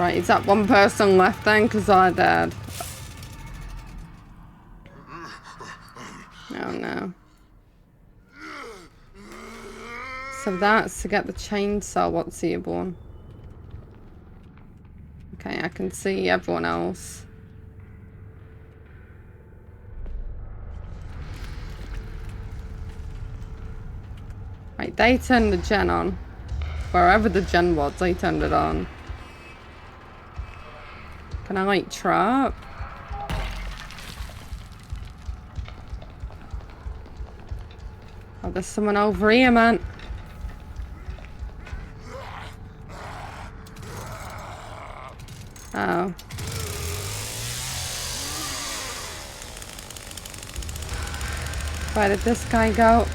Right, is that one person left then? Because I died. Oh no. So that's to get the chainsaw. What's the other one? Okay, I can see everyone else. Right, they turned the gen on. Wherever the gen was, they turned it on. Can I, like, trap? Oh, there's someone over here, man. Oh. Where did this guy go?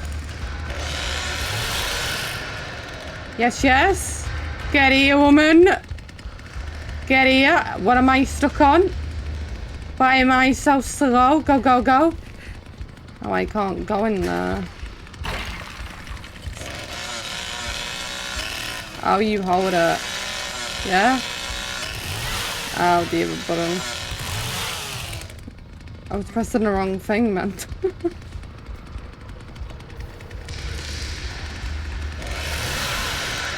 Yes, yes. Get here, woman. Get here. What am I stuck on? Why am I so slow? Go, go, go. Oh, I can't go in there. Oh, you hold it. Yeah? Oh, the other button. I was pressing the wrong thing, man.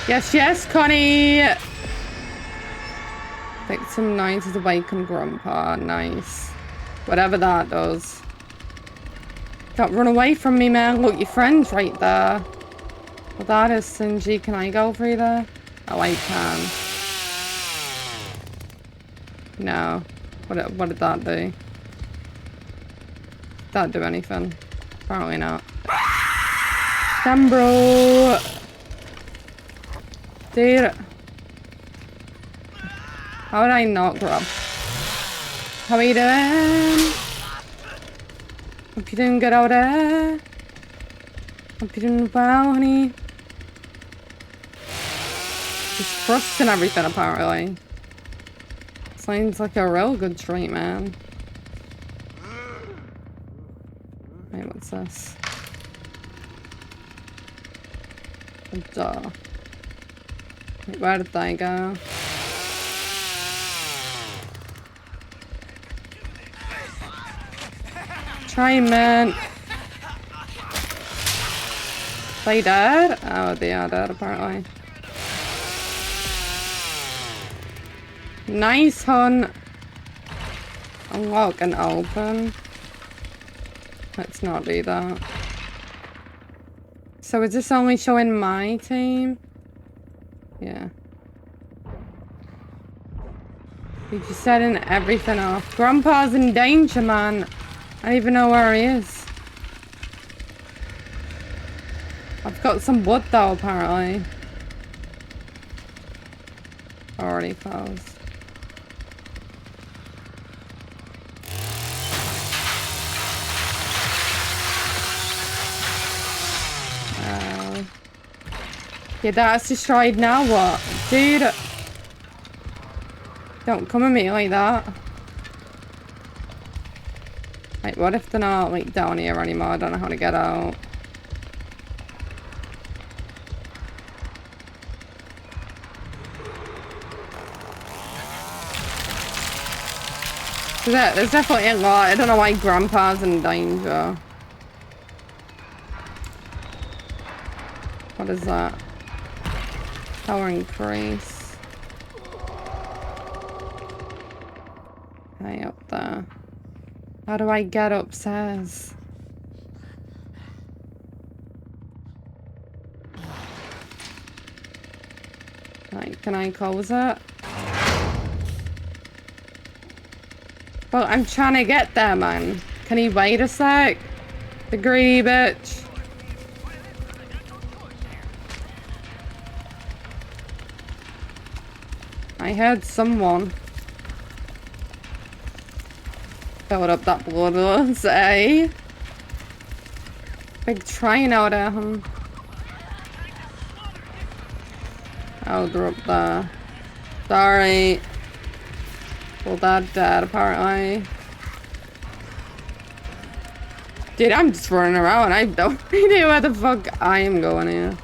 Yes, yes, Connie! Victim 9 to awaken Grandpa. Nice. Whatever that does. Don't run away from me, man. Look, your friend's right there. Well, that is Sinji. Can I go through there? Oh, I can. No. What did that do? Did that do anything? Apparently not. Damn, bro. Dude. How would I not grab? How are you doing? Hope you're doing good out there. Hope you're doing well, honey. Just thrusting everything, apparently. Sounds like a real good treat, man. Wait, what's this? Duh. Wait, where did they go? Try, man. They dead? Oh, they are dead, apparently. Nice, hun. Unlock and open. Let's not do that. So is this only showing my team? Yeah. You're just setting everything off. Grandpa's in danger, man. I don't even know where he is. I've got some wood though, apparently. Already closed. Yeah, that's destroyed now, what? Dude! Don't come at me like that. Like, what if they're not, like, down here anymore? I don't know how to get out. There's definitely a lot. I don't know why Grandpa's in danger. What is that? Power increase. Hey, up there. How do I get upstairs? Like, can I close it? Well, I'm trying to get there, man. Can he wait a sec? The greedy bitch. I heard someone. Filled up that blood was, eh? Big train out there, huh? Oh, they're up there. Sorry. Well, that dead, apparently. Dude, I'm just running around. I don't know where the fuck I am going here.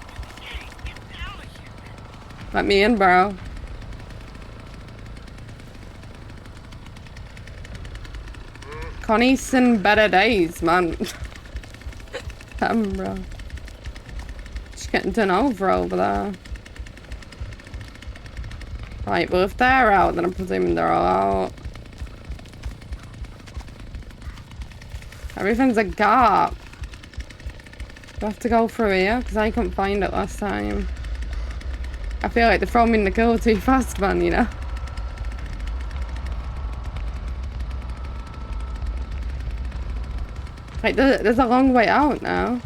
Let me in, bro. Connie's seen better days, man. Damn, bro. She's getting done over there. Right, well, if they're out, then I'm presuming they're all out. Everything's a gap. Do I have to go through here? Because I couldn't find it last time. I feel like they throw me in the kill too fast, man, you know? Like, there's a long way out now.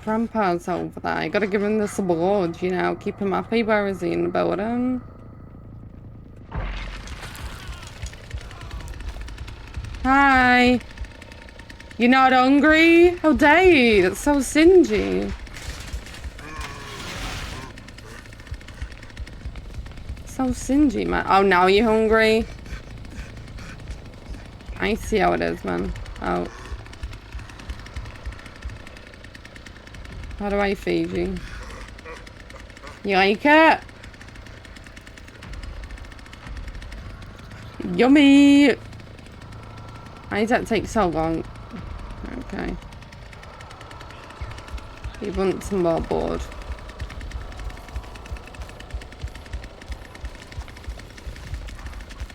Grandpa's over there. I gotta give him this award, you know, keep him happy. Where is he in the building? Hi. You're not hungry? How dare you? That's so stingy. So stingy, man. Oh, now you're hungry? I see how it is, man. Oh. How do I feed you? You like it? Yummy! Why does that take so long? Okay. You want some more board?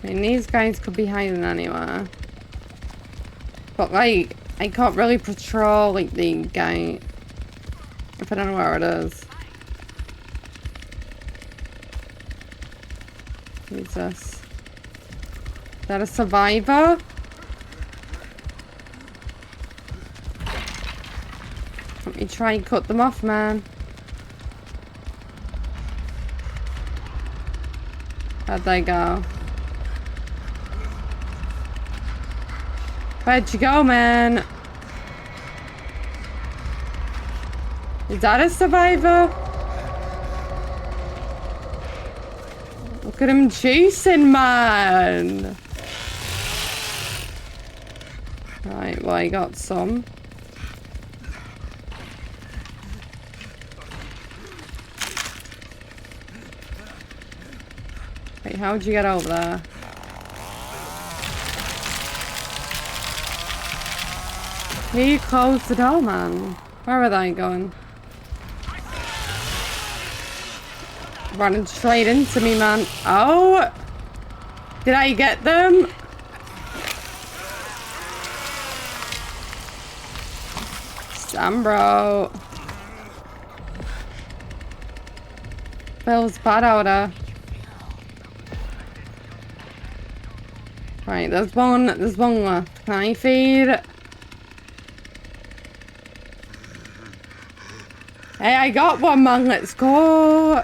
I mean, these guys could be hiding anywhere. But, like, I can't really patrol, like, the guy. If I don't know where it is. Who's this? Is that a survivor? Let me try and cut them off, man. Where'd they go? Where'd you go, man? Is that a survivor? Look at him chasing, man. Right, well, I got some. Wait, how'd you get over there? You closed the door, man. Where are they going? Running straight into me, man. Oh! Did I get them? Damn, bro. Feels bad out there. Right, there's one left. Can I feed? Hey, I got one, man. Let's go.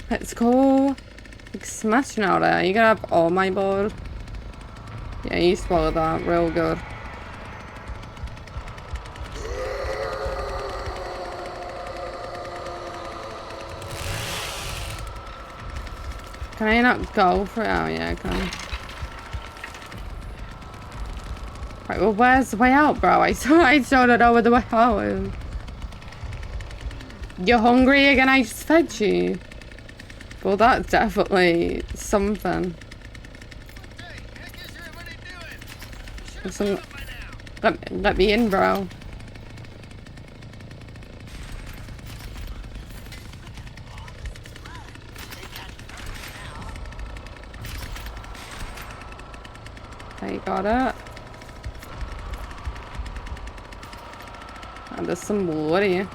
Let's go. Like smashing out there. You gotta have all my board. Yeah, you swallowed that real good. Can I not go for it? Oh, yeah, I can. Right, well, where's the way out, bro? I don't know where the way out is. You're hungry again? I just fed you. Well, that's definitely something. Let me in, bro. I got it. And there's some wood here.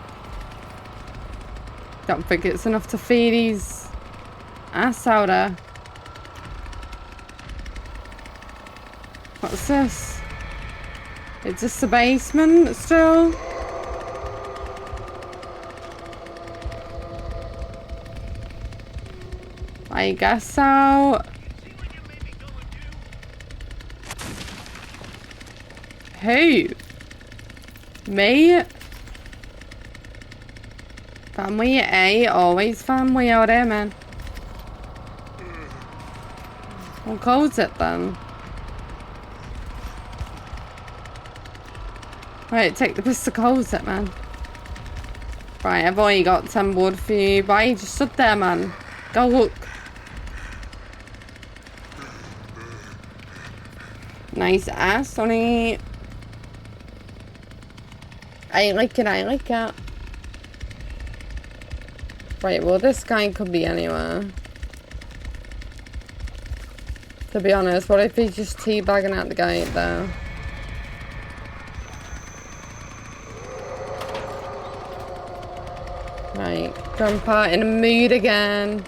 Don't think it's enough to feed his ass out there. What's this? Is this the basement still? I guess so. Who? Me? Family A, always family out there, man. We'll close it then. Right, take the piss to close it, man. Right, I've only got 10 wood for you. Bye, just sit there, man. Go look. Nice ass on it. I like it, I like it. Right, well, this guy could be anywhere. To be honest, what if he's just teabagging at the gate there? Right, Grandpa in a mood again.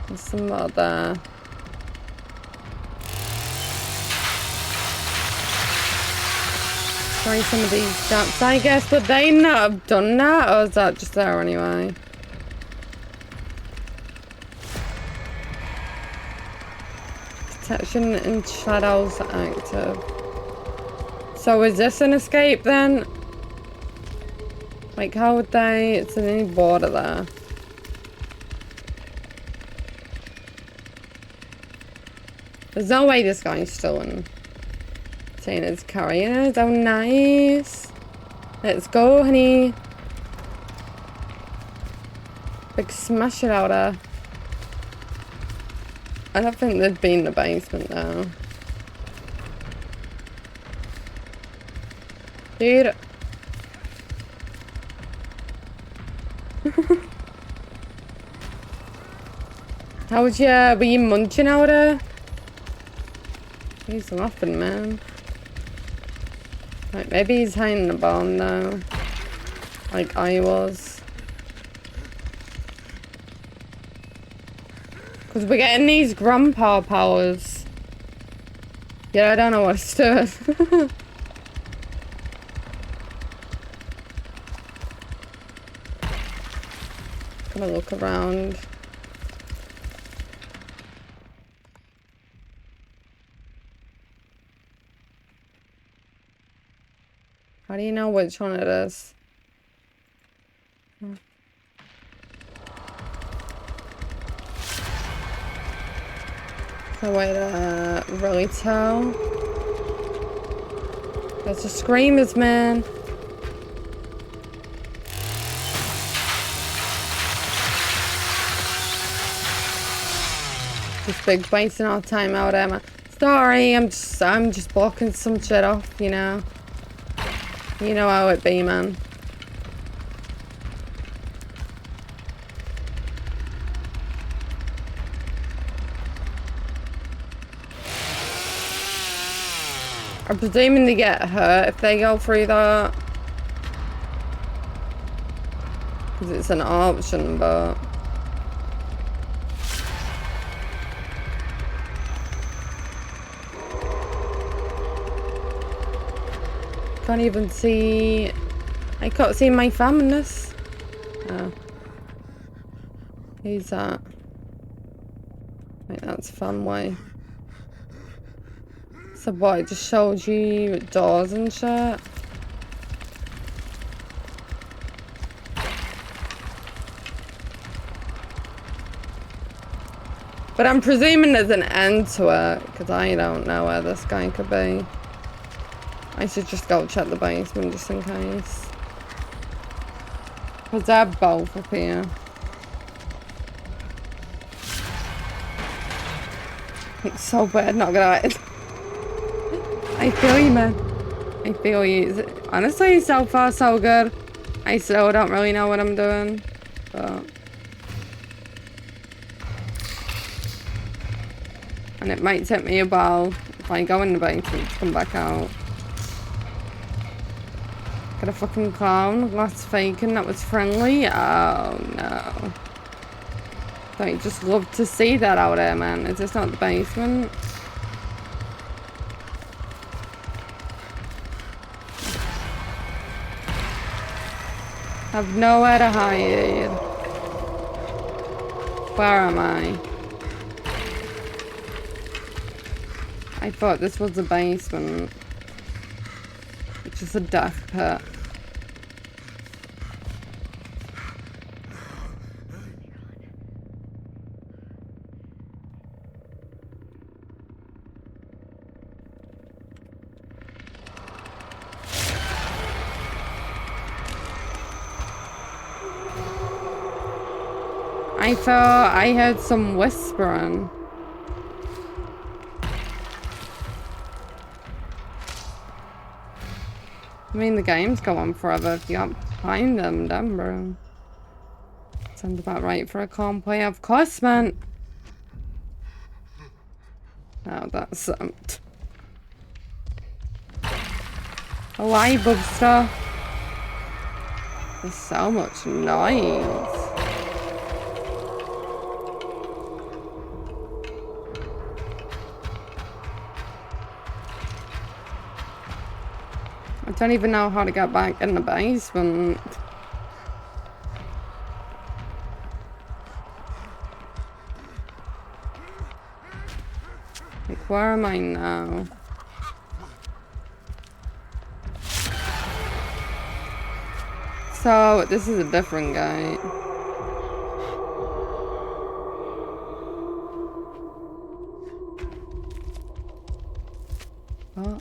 There's some more there. Try some of these gaps, I guess, but they not have done that, or is that just there anyway? Protection and shadows are active. So is this an escape then? Like, how would they... It's in any border there. There's no way this guy's stolen. Saying it's carrying it. Oh, nice. Let's go, honey. Big smash it out of. I don't think they'd be in the basement now. Dude. How would you... Were you munching out of? He's laughing, man. Right, maybe he's hiding a bomb now. Like I was. Because we're getting these grandpa powers. Yeah, I don't know what it's doing. Gonna look around. How do you know which one it is? No way to really tell. There's the screamers, man. Just big wasting our time out there, man. Sorry, I'm just blocking some shit off, you know. You know how it be, man. I'm presuming they get hurt if they go through that. Because it's an option, but... Can't even see... I can't see my feminist. Oh. Who's that? Wait, that's Famway. So what, it just showed you doors and shit? But I'm presuming there's an end to it, because I don't know where this guy could be. I should just go check the basement just in case. Because they're both up here. It's so bad, not gonna lie. I feel you, man. I feel you. Honestly, so far so good. I still don't really know what I'm doing. But... And it might take me a while if I go in the basement to come back out. Got a fucking clown. That's faking. That was friendly. Oh no. Don't you just love to see that out there, man? Is this not the basement? I've nowhere to hide. Where am I? I thought this was the basement. Which is a death pit. I thought I heard some whispering. I mean, the game's go on forever if you can't find them, damn, bro. Sounds about right for a calm play. Of course, man. Oh, that's a lie, Bubster. There's so much noise. I don't even know how to get back in the basement. Like, where am I now? So, this is a different guy. What?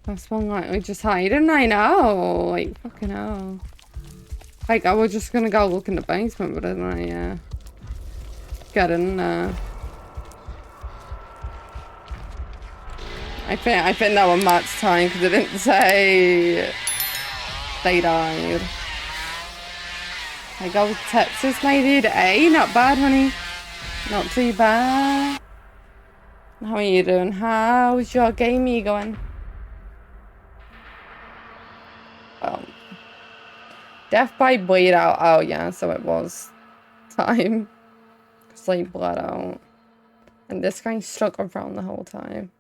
That's one like we just hiding, I know. Like, fucking hell. Like, I was just gonna go look in the basement, but then I, get in there. I think that was Matt's time, because it didn't say they died. I go to Texas, my dude. Hey, not bad, honey. Not too bad. How are you doing? How's your game going? Oh. Death by bleed out. Oh, yeah, so it was time. Because they bled out. And this guy stuck around the whole time.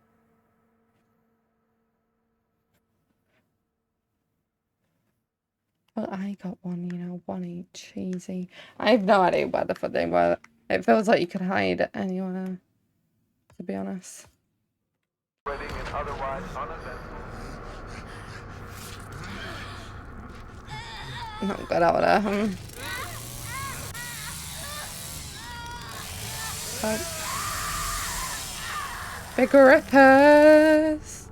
Well, I got one, you know, one each. Easy. I have no idea where the fuck they were. It feels like you could hide anywhere, to be honest. Not good out there, Big rippers!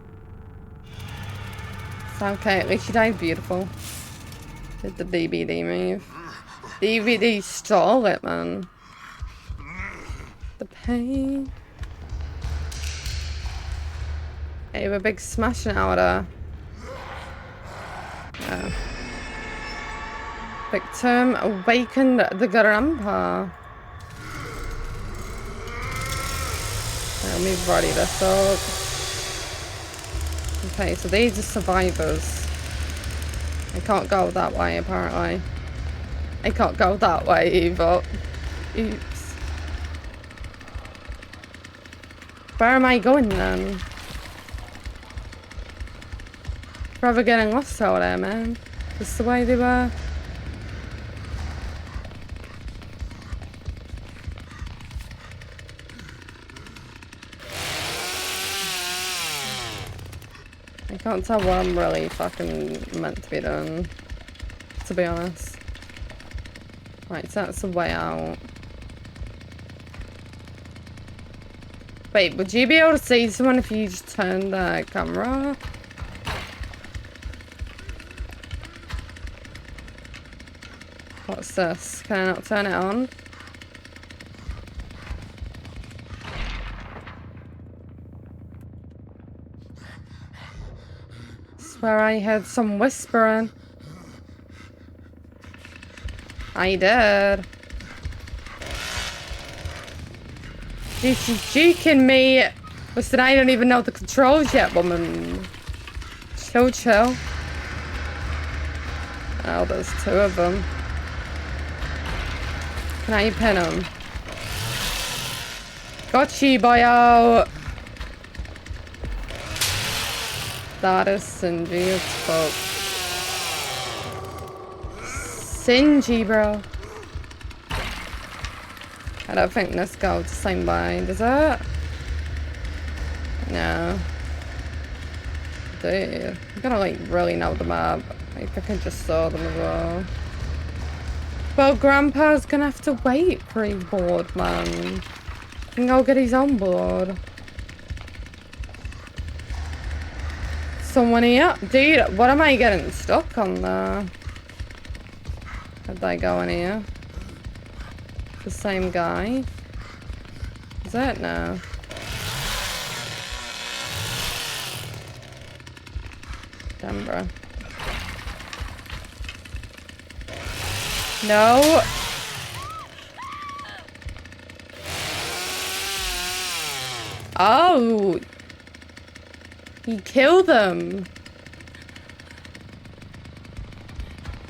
It's okay, at least you died beautiful. Did the DVD move. DVD stole it, man. The pain. Hey, we're big smashing out there. Yeah. Victim awakened the grandpa. Let me body this up. Okay, so these are survivors. I can't go that way, apparently. I can't go that way either. Oops. Where am I going then? Forever getting lost out there, man. This is the way they were. I can't tell what I'm really fucking meant to be doing, to be honest. Right, so that's the way out. Wait, would you be able to see someone if you just turned the camera? What's this? Can I not turn it on? Swear I heard some whispering. I did. She's juking me. Listen, I don't even know the controls yet, woman. Chill, chill. Oh, there's two of them. Can I pin them? Got you, boyo. That is Singy as fuck. Singy, bro. I don't think this goes the same way, does it? No. Dude, I'm gonna like really know the map. Like I can just saw them as well. Well, Grandpa's gonna have to wait for his board, man. He can go get his own board. Someone here? Dude, what am I getting stuck on there? Did I go in here? The same guy. Is that now? Damn, bro. No. Oh. He killed them.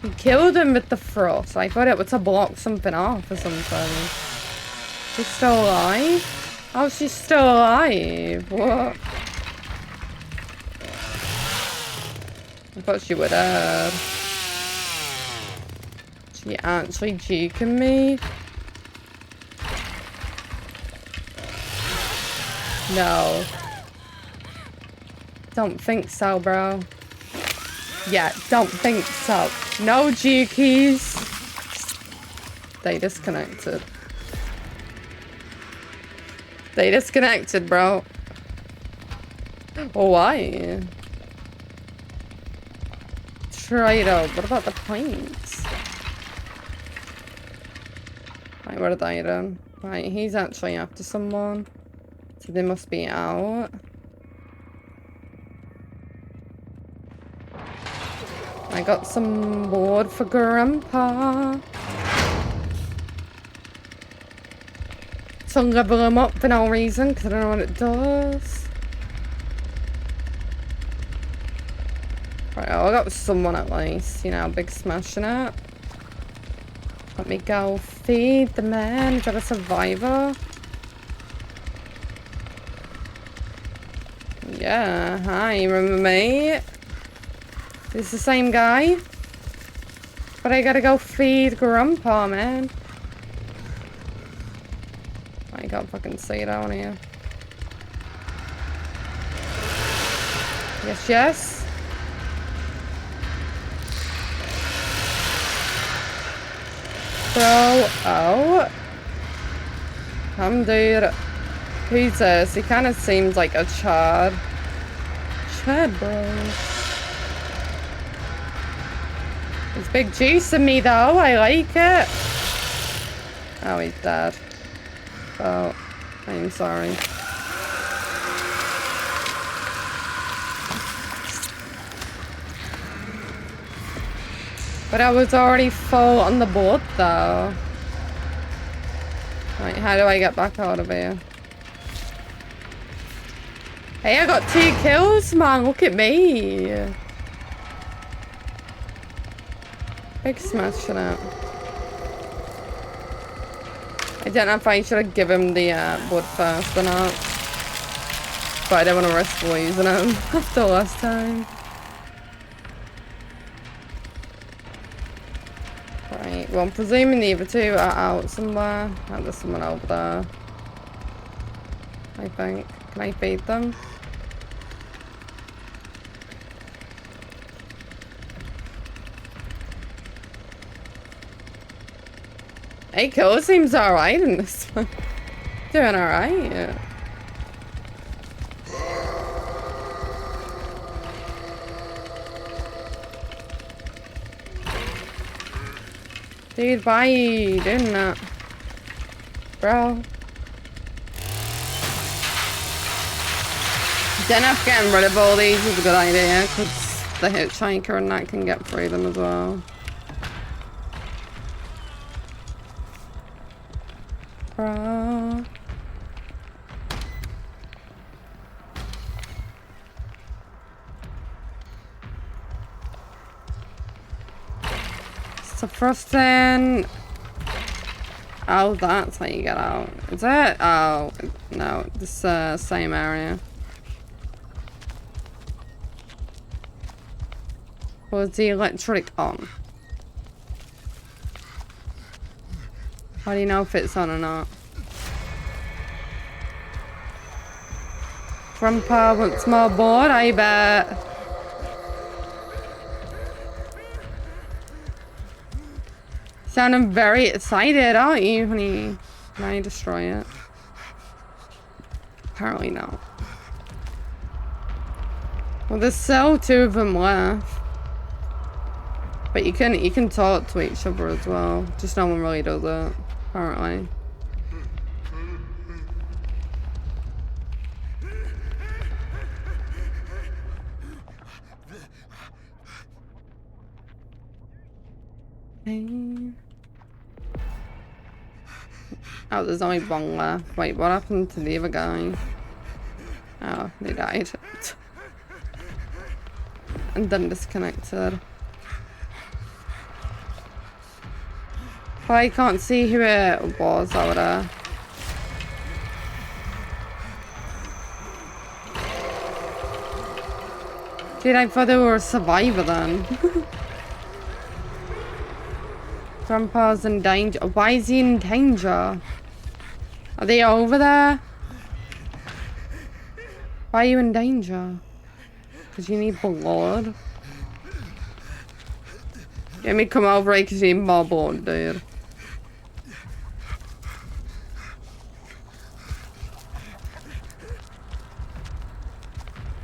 He killed him with the thrust. I thought it was to block something off or something. She's still alive? Oh, she's still alive. What? I thought she would have. She actually juking me? No. Don't think so, bro. Yeah, don't think so. No jukies. They disconnected. They disconnected, bro. Why? Trade out. What about the points? Right, what are they done? Right, he's actually after someone. So they must be out. I got some board for Grandpa. To level him up for no reason, because I don't know what it does. Right, I got someone at least, you know, big smashing it. Let me go feed the man. Is that a survivor? Yeah, hi, remember me? This is the same guy? But I gotta go feed Grandpa, man. I can't fucking see it on here. Yes, yes. Bro, oh. Come, dude. Who's this? He kind of seems like a Chad. Chad, bro. There's big juice in me, though. I like it. Oh, he's dead. Oh, I'm sorry. But I was already full on the board, though. Right, how do I get back out of here? Hey, I got 2 kills, man. Look at me. Big smash in it. I don't know if I should have given him the board first or not. But I don't want to risk losing him after last time. Right, well, I'm presuming the other 2 are out somewhere. Oh, there's someone over there. I think. Can I feed them? Hey, kill seems alright in this one. Doing alright, yeah. Dude, why are you doing that? Bro. Denaf getting rid of all these is a good idea, because the hitchhiker and that can get through them as well. Bro. So first then... Oh, that's how you get out. Is it? Oh, no. This same area. Was the electric on? How do you know if it's on or not? Grandpa wants more board, I bet. Sounding very excited, aren't you, honey? Can I destroy it? Apparently not. Well, there's still 2 of them left. But you can talk to each other as well. Just no one really does it. apparently. Oh, there's only one left. Wait, what happened to the other guy? Oh, they died. And then disconnected. But I can't see who it was over there. Dude, I thought they were a survivor then. Grandpa's in danger. Why is he in danger? Are they over there? Why are you in danger? Because you need blood. Let me come over here because you need more blood, dude.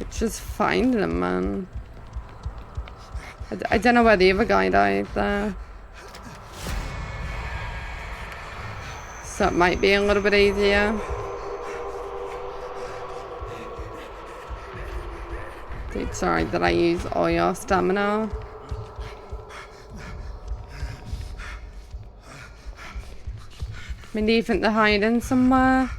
It's just finding him, man. I don't know where the other guy died there. So it might be a little bit easier. Dude, sorry, did I use all your stamina? I mean, do you think they're hiding somewhere?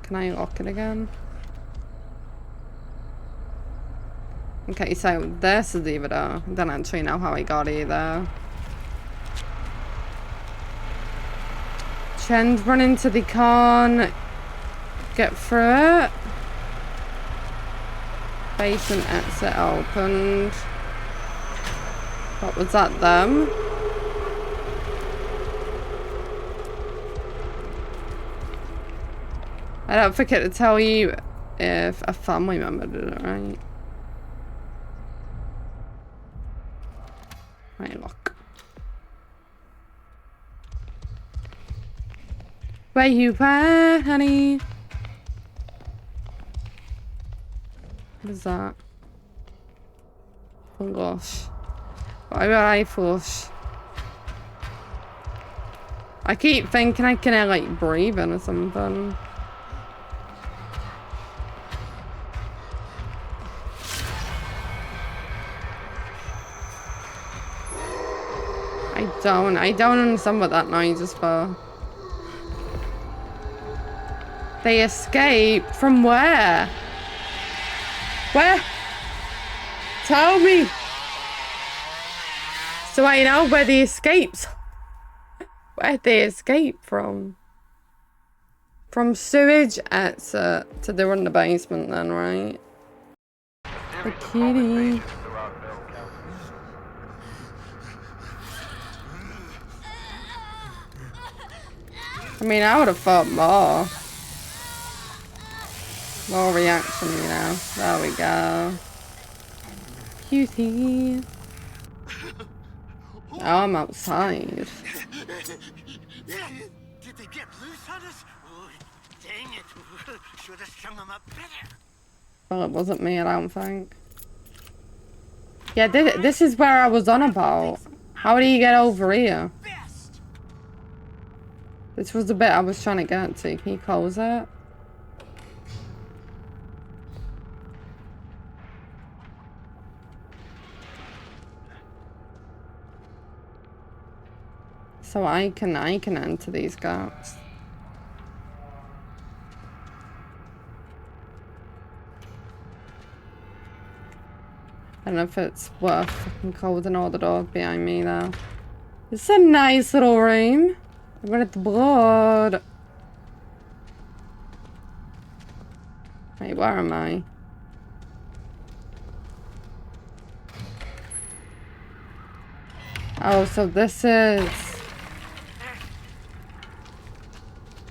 Can I lock it again? Okay, so this is the other door. I don't actually know how I got either. Chen's running to the con. Get through it. Basement exit opened. What was that, them? I don't forget to tell you if a family member did it, right? Right, look. Where you at, honey? What is that? Flush. Why would I flush? I keep thinking I can like breathe in or something. I don't understand what that noise is for. They escaped from where? Where? Tell me. So I know where they escaped. Where'd they escape from? From sewage exit to they're in the basement then, right? The kitty. I mean, I would have thought more. More reaction, you know. There we go. Cutie. Oh, I'm outside. Did they get loose on us? Oh, dang it. Should have strung them up better. Well, it wasn't me, I don't think. Yeah, this is where I was on about. How do you get over here? This was the bit I was trying to get to. Can you close it? So I can enter these gaps. I don't know if it's worth fucking closing all the doors behind me though. It's a nice little room. I'm gonna get the blood. Wait, where am I? Oh, so this is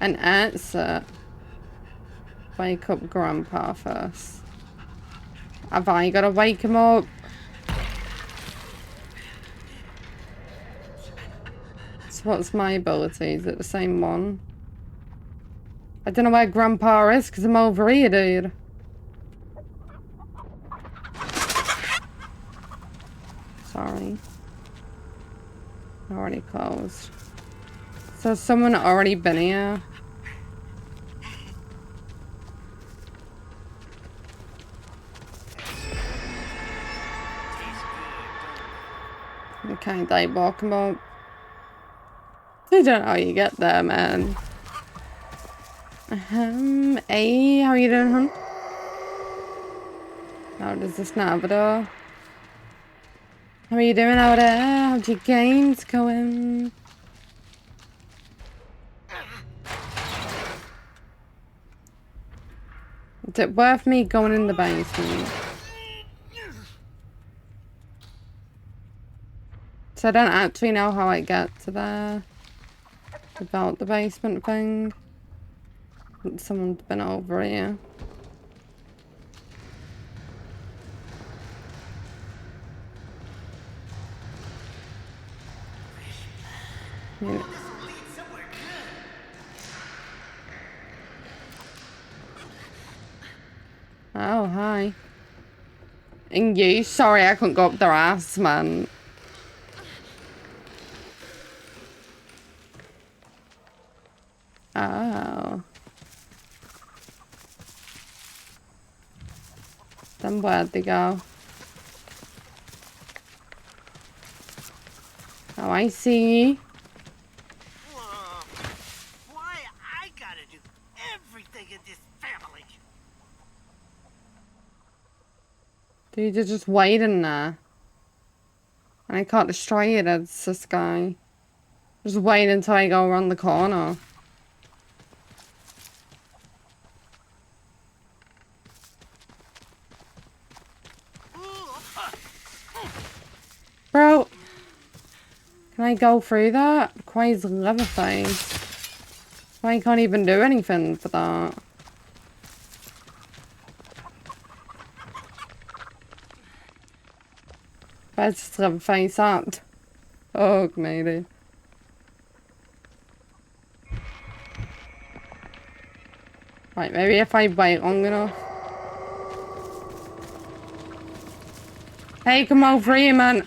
an answer. Wake up Grandpa first. Have I gotta wake him up? So what's my ability? Is it the same one? I don't know where Grandpa is because I'm over here, dude. Already closed. So someone already been here. Okay, they walking about. I don't know how you get there, man. Hey, how you doing, hon? How does this Navador? How are you doing out there? How's your games going? Is it worth me going in the basement? So I don't actually know how I get to there. About the basement thing. Someone's been over here. Yeah. Oh, hi. And you? Sorry, I couldn't go up their ass, man. Oh. Then where'd they go? Oh, I see. Whoa. Why I gotta do everything in this family? Dude, you're just waiting there. And I can't destroy it, it's this guy. Just wait until I go around the corner. Bro, can I go through that? Quite Leatherface. I can't even do anything for that. Where's Leatherface at? Oh, maybe. Right, maybe if I wait long enough. Hey, come over here, man.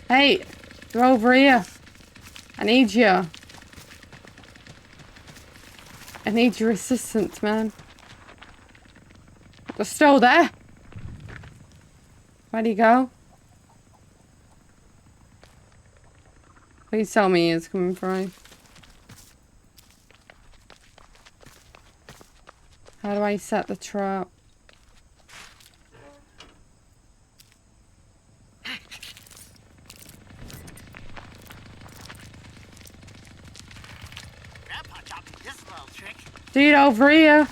Hey, you're over here. I need you. I need your assistance, man. They're still there. Where'd he go? Please tell me he's coming through. How do I set the trap? Dude, over here.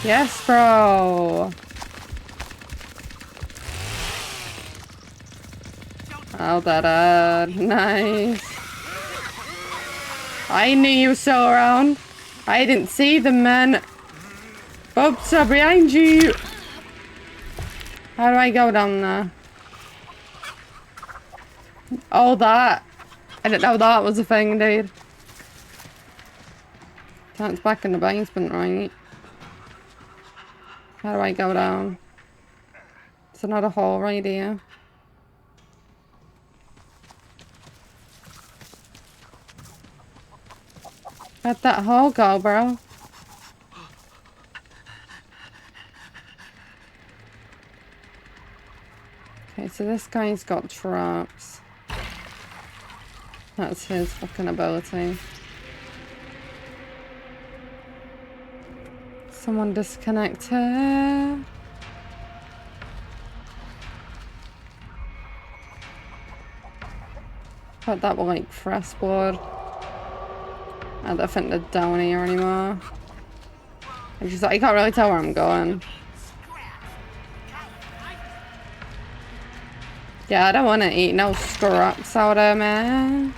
Yes, bro. Oh, that, nice. I knew you were still around. I didn't see the man. Oops, I'm behind you. How do I go down there? Oh, that. I didn't know that was a thing, dude. That's back in the basement, right? How do I go down? There's another hole right here. Where'd that hole go, bro? Okay, so this guy's got traps. That's his fucking ability. Someone disconnected. But that will like fresh blood. I don't think they're down here anymore. I can't really tell where I'm going. Yeah, I don't want to eat no scraps out there, man.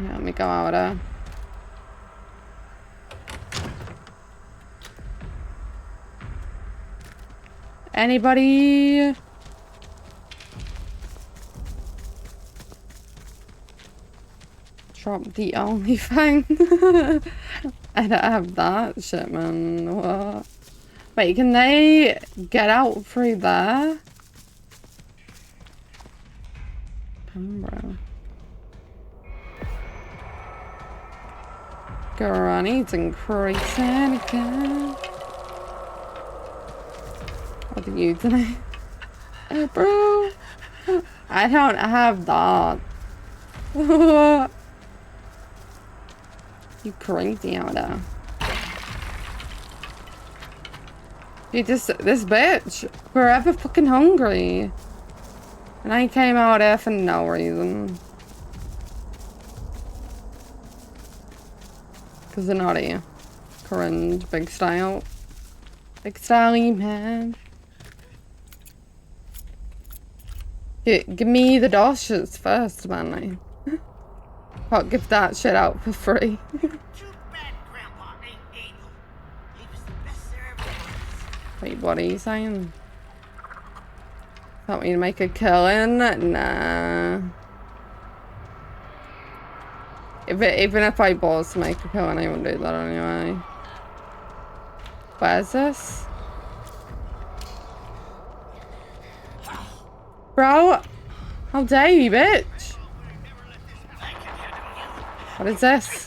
Yeah, let me go out there. Anybody? Drop the only thing. I don't have that shit, man. What? Wait, can they get out through there? Bro. Granny's increasing again. What are you doing? Hey, bro. I don't have that. You crazy out there. You just, this bitch, forever fucking hungry. And I came out here for no reason. Cause they're not here. Cringe, big style. Big style, man. Give me the dashes first, man. Can't give that shit out for free. Too bad Grandpa ain't able. He was the best there ever was. Wait, what are you saying? Want me to make a killing? Nah. Even if I was to make a killing, I wouldn't do that anyway. Where's this? Bro, how dare you, bitch? What is this?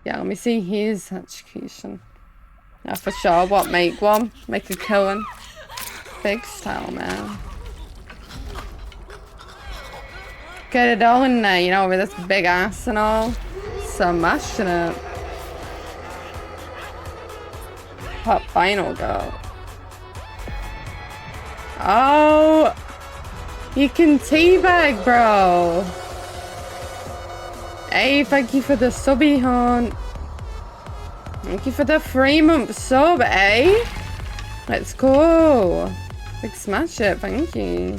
Yeah, let me see his education. Yeah, for sure. What, make one? Make a killing. Big style, man. Get it all in there, you know, with this big ass and all. Smashing it. Pop final go. Oh! You can teabag, bro. Hey, thank you for the subby, hon. Thank you for the 3-month sub, eh? Let's go. Big smash it, thank you.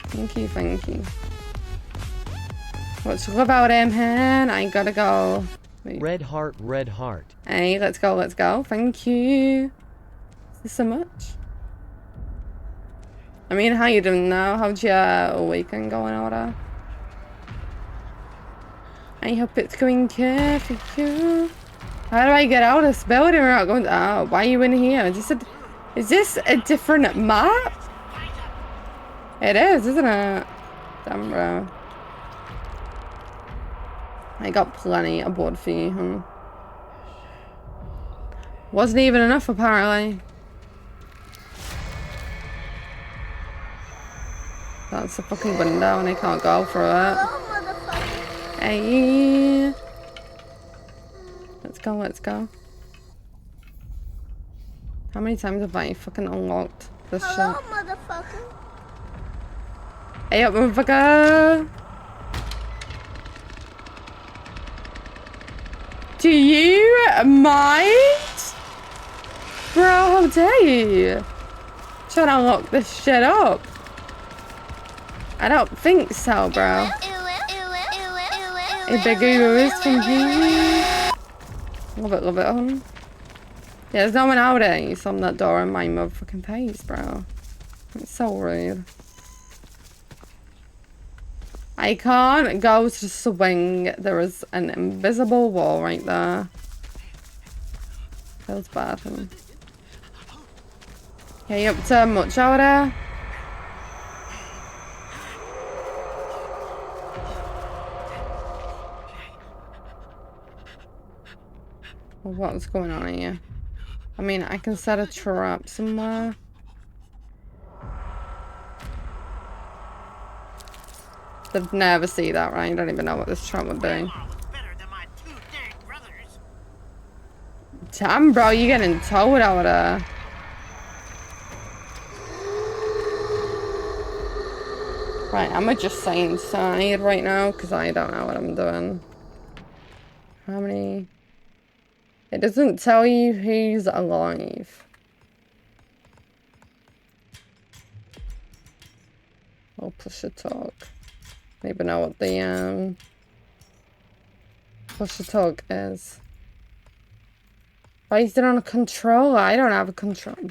Thank you, thank you. What's love out him, hen? I gotta go. Wait. Red heart, red heart. Hey, let's go, let's go. Thank you. Is this so much? I mean, how you doing now? How's your weekend going over? I hope it's going good for you. How do I get out of this building without going? Oh, why are you in here? Is this a different map? It is, isn't it? Damn, bro. I got plenty of board for you, huh? Wasn't even enough, apparently. That's a fucking window and I can't go through it. Hey. Let's go, let's go. How many times have I fucking unlocked this shit? Motherfucker. Hey up, motherfucker! Do you mind? Bro, how dare you? Trying to lock this shit up. I don't think so, bro. A big is from here. Love it, hon. Yeah, there's no one out there. You slammed that door in my motherfucking face, bro. It's so rude. I can't go to swing. There is an invisible wall right there. Feels bad, huh? Yeah, you up to much out there? Well, what's going on here? I mean, I can set a trap somewhere. They'd never see that, right? I don't even know what this trap would be. Damn, bro, you getting towed out there. Right, I'm gonna just stay inside right now because I don't know what I'm doing. How many? It doesn't tell you who's alive. I'll push a talk. Don't even know what the push a talk is. Why is it on a controller? I don't have a controller.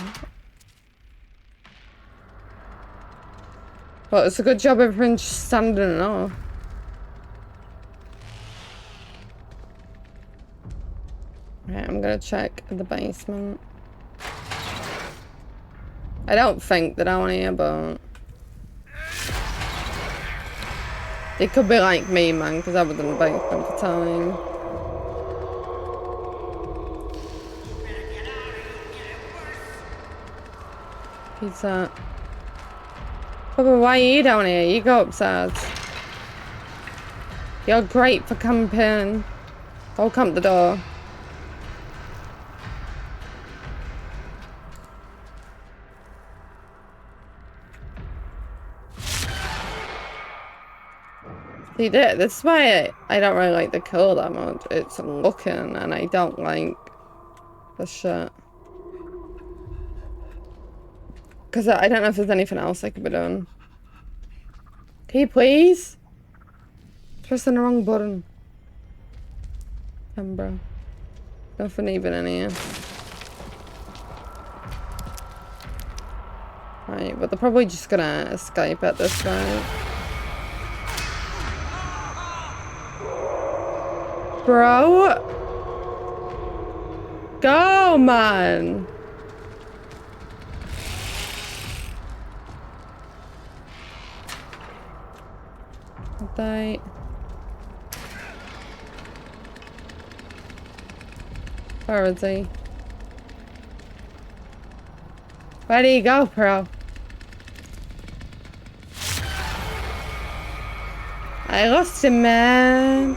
But it's a good job everyone's just standing off. Right, I'm gonna check the basement. I don't think they're down here, but they could be like me, man, because I was in the basement for time. Who's that? Bubba, why are you down here? You go upstairs. You're great for camping. Go camp the door. See, this is why I don't really like the kill that much. It's looking, and I don't like the shit. Because I don't know if there's anything else I could be doing. Can you please? Pressing the wrong button. Come, bro. Nothing even in here. Right, but they're probably just gonna escape at this point. Bro! Go, man! Die. Where is he? Where do you go, bro? I lost him, man.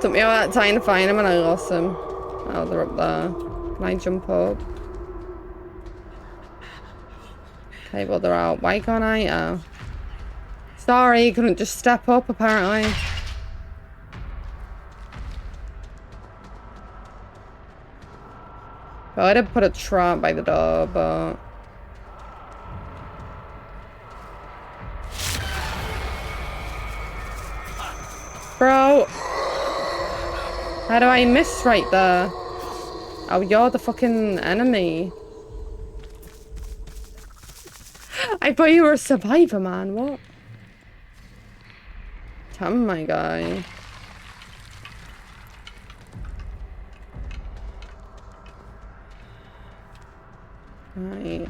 Took me all that time to find him and I lost him. Oh, they're up there. Can I jump up? Okay, well, they're out. Why can't I? Oh. Sorry, you couldn't just step up, apparently. Well, I did put a trap by the door, but... Bro! How do I miss right there? Oh, you're the fucking enemy. I thought you were a survivor, man. What? Come, my guy. Right.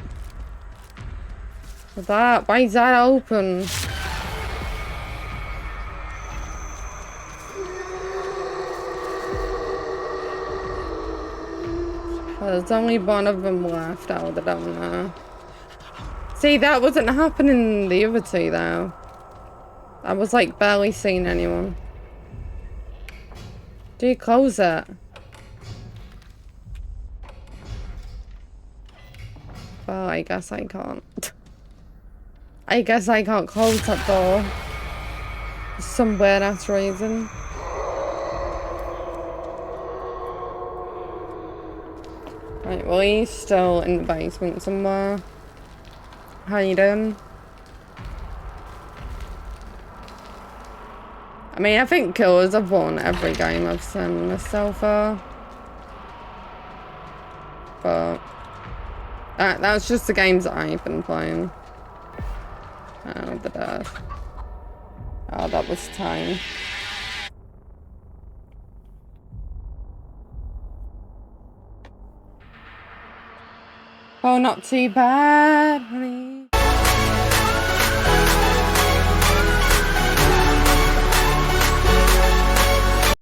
What's that? Why is that open? There's only one of them left out of down there. See, that wasn't happening the other two, though. I was, like, barely seeing anyone. Do you close it? Well, I guess I can't. I guess I can't close that door. For some weird-ass reason. Right, well, he's still in the basement somewhere. How you doing? I mean, I think killers have won every game I've seen this so far. But that's just the games that I've been playing. Oh, the death. Oh, that was time. Oh, not too bad, honey.